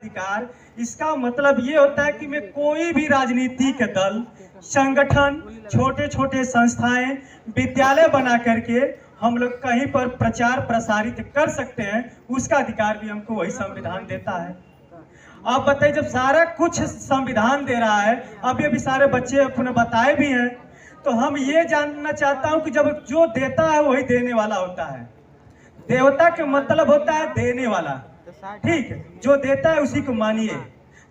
अधिकार, इसका मतलब ये होता है कि मैं कोई भी राजनीतिक दल, संगठन, छोटे छोटे संस्थाएं, विद्यालय बना करके हम लोग कहीं पर प्रचार प्रसारित कर सकते हैं, उसका अधिकार भी हमको वही संविधान देता है। आप बताइए, जब सारा कुछ संविधान दे रहा है, अभी सारे बच्चे अपने बताए भी हैं, तो हम ये जानना चाहता हूं कि जब जो देता है वही देने वाला होता है। देवता के मतलब होता है देने वाला, ठीक है, जो देता है उसी को मानिए।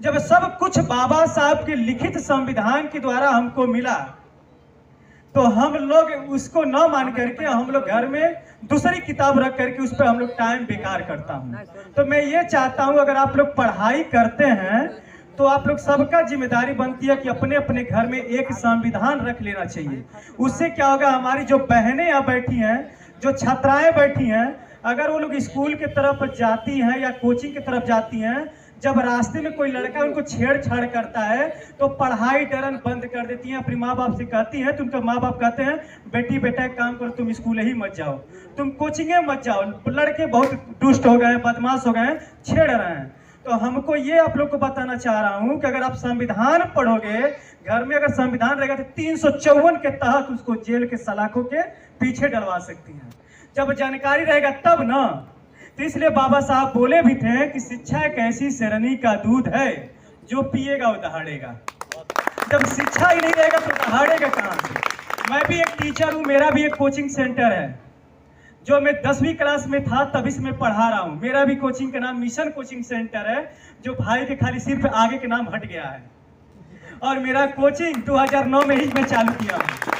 जब सब कुछ बाबा साहब के लिखित संविधान के द्वारा हमको मिला, तो हम लोग उसको न मान करके हम लोग घर में दूसरी किताब रख करके उस पर हम लोग टाइम बेकार करता हूं। तो मैं ये चाहता हूं, अगर आप लोग पढ़ाई करते हैं तो आप लोग सबका जिम्मेदारी बनती है कि अपने अपने घर में एक संविधान रख लेना चाहिए। उससे क्या होगा, हमारी जो बहनें यहाँ बैठी हैं, जो छात्राएं बैठी हैं, अगर वो लोग स्कूल की तरफ जाती हैं या कोचिंग की तरफ जाती हैं, जब रास्ते में कोई लड़का उनको छेड़छाड़ करता है तो पढ़ाई डरन बंद कर देती हैं, अपने माँ बाप से कहती हैं, तो उनके माँ बाप कहते हैं बेटी बेटा एक काम करो, तुम स्कूल ही मत जाओ, तुम कोचिंगे मत जाओ, लड़के बहुत दुष्ट हो गए, बदमाश हो गए, छेड़ रहे हैं। तो हमको ये आप लोग को बताना चाह रहा हूँ कि अगर आप संविधान पढ़ोगे, घर में अगर संविधान रहेगा तो 354 के तहत उसको जेल के सलाखों के पीछे डलवा सकती हैं। जब जानकारी रहेगा तब ना। तो इसलिए बाबा साहब बोले भी थे कि शिक्षा एक ऐसी सरनी का दूध है, जो पिएगा वो दहाड़ेगा। जब शिक्षा ही नहीं रहेगा तो दहाड़ेगा कहाँ से। मैं भी एक टीचर हूँ, मेरा भी एक कोचिंग सेंटर है, जो मैं 10वीं क्लास में था तभी से मैं पढ़ा रहा हूँ। मेरा भी कोचिंग का नाम मिशन कोचिंग सेंटर है, जो भाई के खाली सिर्फ आगे के नाम हट गया है। और मेरा कोचिंग 2009 में ही मैं चालू किया हूँ,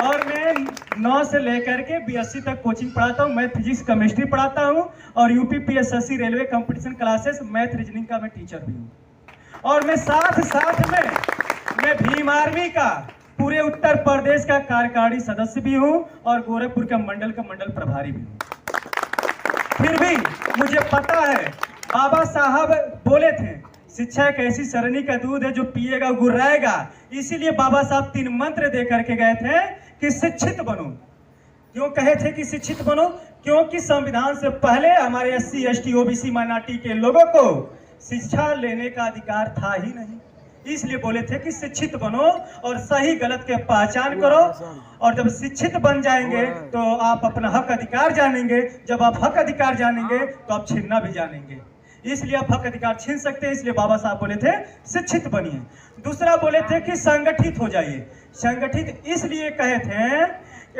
और मैं 9 से लेकर के BSc तक कोचिंग पढ़ाता हूँ। मैं फिजिक्स केमिस्ट्री पढ़ाता हूँ, और UP PSSC railway competition classes math reasoning का मैं टीचर भी हूँ। और मैं साथ साथ में मैं भीम आर्मी का पूरे उत्तर प्रदेश का कार्यकारी सदस्य भी हूँ, और गोरखपुर का मंडल प्रभारी भी हूँ। फिर भी मुझे पता है, बाबा साहब बोले थे शिक्षा एक ऐसी सरनी का दूध है, जो पिएगा गुर्राएगा। इसीलिए बाबा साहब 3 मंत्र दे करके गए थे कि शिक्षित बनो। क्यों कहे थे कि शिक्षित बनो? क्योंकि संविधान से पहले हमारे SC ST OBC माइनॉरिटी के लोगों को शिक्षा लेने का अधिकार था ही नहीं। इसलिए बोले थे कि शिक्षित बनो और सही गलत के पहचान करो, और जब शिक्षित बन जाएंगे तो आप अपना हक अधिकार जानेंगे। जब आप हक अधिकार जानेंगे तो आप छीनना भी जानेंगे। इसलिए आप हक अधिकार छीन सकते हैं, इसलिए बाबा साहब बोले थे शिक्षित बनिए। दूसरा बोले थे कि संगठित हो जाइए। संगठित इसलिए कहे थे,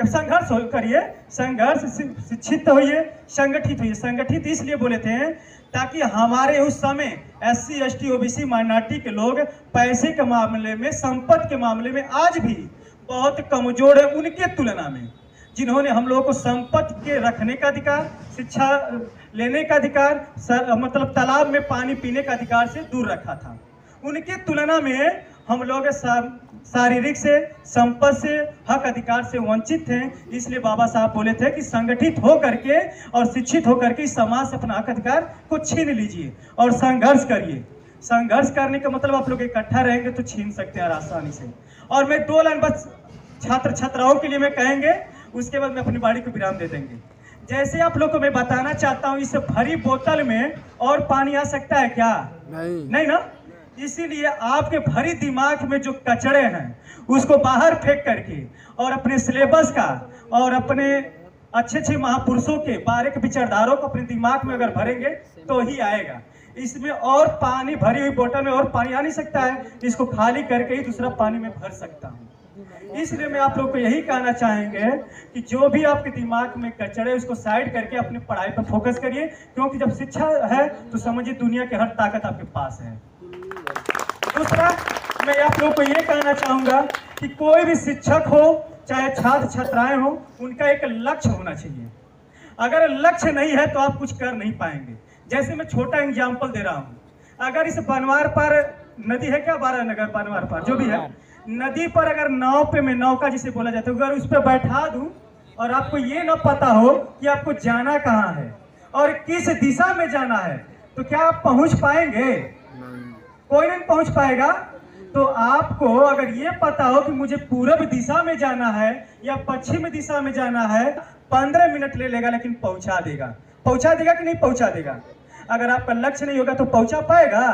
संघर्ष करिए, संघर्ष, शिक्षित होइए, संगठित होइए। संगठित इसलिए बोले थे ताकि हमारे उस समय SC ST OBC माइनॉरिटी के लोग पैसे के मामले में, संपत्ति के मामले में आज भी बहुत कमजोर है उनके तुलना में, जिन्होंने हम लोगों को संपत्ति के रखने का अधिकार, शिक्षा लेने का अधिकार, मतलब तालाब में पानी पीने का अधिकार से दूर रखा था। उनके तुलना में हम लोग शारीरिक से, संपत्ति से, हक अधिकार से वंचित थे। इसलिए बाबा साहब बोले थे कि संगठित हो करके और शिक्षित हो करके समाज से अपना हक अधिकार को छीन लीजिए और संघर्ष करिए। संघर्ष करने का मतलब आप लोग इकट्ठा रहेंगे तो छीन सकते हैं आसानी से। और मैं 2 लाइन बस छात्र छात्राओं के लिए मैं कहेंगे, उसके बाद मैं अपनी बारी को विराम दे देंगे। जैसे आप लोग को मैं बताना चाहता हूँ, इस भरी बोतल में और पानी आ सकता है क्या? नहीं ना। इसीलिए आपके भरी दिमाग में जो कचरे हैं उसको बाहर फेंक करके, और अपने सिलेबस का और अपने अच्छे महापुरुषों के, बारीक विचारधारों को अपने दिमाग में अगर भरेंगे तो ही आएगा। इसमें और पानी, भरी हुई बोतल में और पानी आ नहीं सकता है, इसको खाली करके ही दूसरा पानी में भर सकता हूँ। इसलिए मैं आप लोग को यही कहना चाहेंगे कि जो भी आपके दिमाग में कचरे उसको साइड करके अपनी पढ़ाई पर फोकस करिए, क्योंकि जब शिक्षा है तो समझिए दुनिया की हर ताकत आपके पास है। दूसरा, मैं आप लोग को ये कहना चाहूंगा कि कोई भी शिक्षक हो, चाहे छात्र छात्राएं हो, उनका एक लक्ष्य होना चाहिए। अगर लक्ष्य नहीं है तो आप कुछ कर नहीं पाएंगे। जैसे मैं छोटा एग्जाम्पल दे रहा हूँ, अगर इस बनवार पर नदी है क्या, 12 नगर बनवार पर जो भी है, नदी पर अगर नाव पे, मैं नौका जिसे बोला जाता है, अगर उस पर बैठा दूं और आपको ये ना पता हो कि आपको जाना कहाँ है और किस दिशा में जाना है, तो क्या आप पहुंच पाएंगे? कोई नहीं पहुंच पाएगा। तो आपको अगर ये पता हो कि मुझे पूरब दिशा में जाना है या पश्चिम दिशा में जाना है, 15 मिनट ले लेगा लेकिन पहुंचा देगा। पहुंचा देगा कि नहीं पहुंचा देगा? अगर आपका लक्ष्य नहीं होगा तो पहुंचा पाएगा?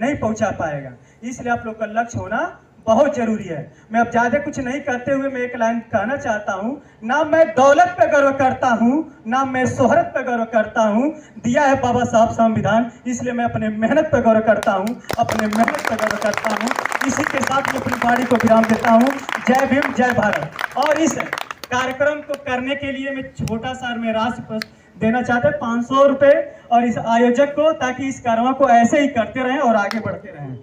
नहीं पहुंचा पाएगा। इसलिए आप लोग का लक्ष्य होना बहुत जरूरी है। मैं अब ज्यादा कुछ नहीं करते हुए मैं एक लाइन कहना चाहता हूँ, ना मैं दौलत पे गर्व करता हूँ, ना मैं शोहरत पे गर्व करता हूँ, दिया है बाबा साहब संविधान, इसलिए मैं अपने मेहनत पे गर्व करता हूँ, अपने मेहनत पे गर्व करता हूँ। इसी के साथ मैं अपनी वाणी को विराम देता हूँ। जय भीम, जय भारत। और इस कार्यक्रम को करने के लिए मैं छोटा सा मैं राशि देना चाहते 500 रुपये और इस आयोजक को, ताकि इस कार्यक्रम को ऐसे ही करते रहें और आगे बढ़ते रहें।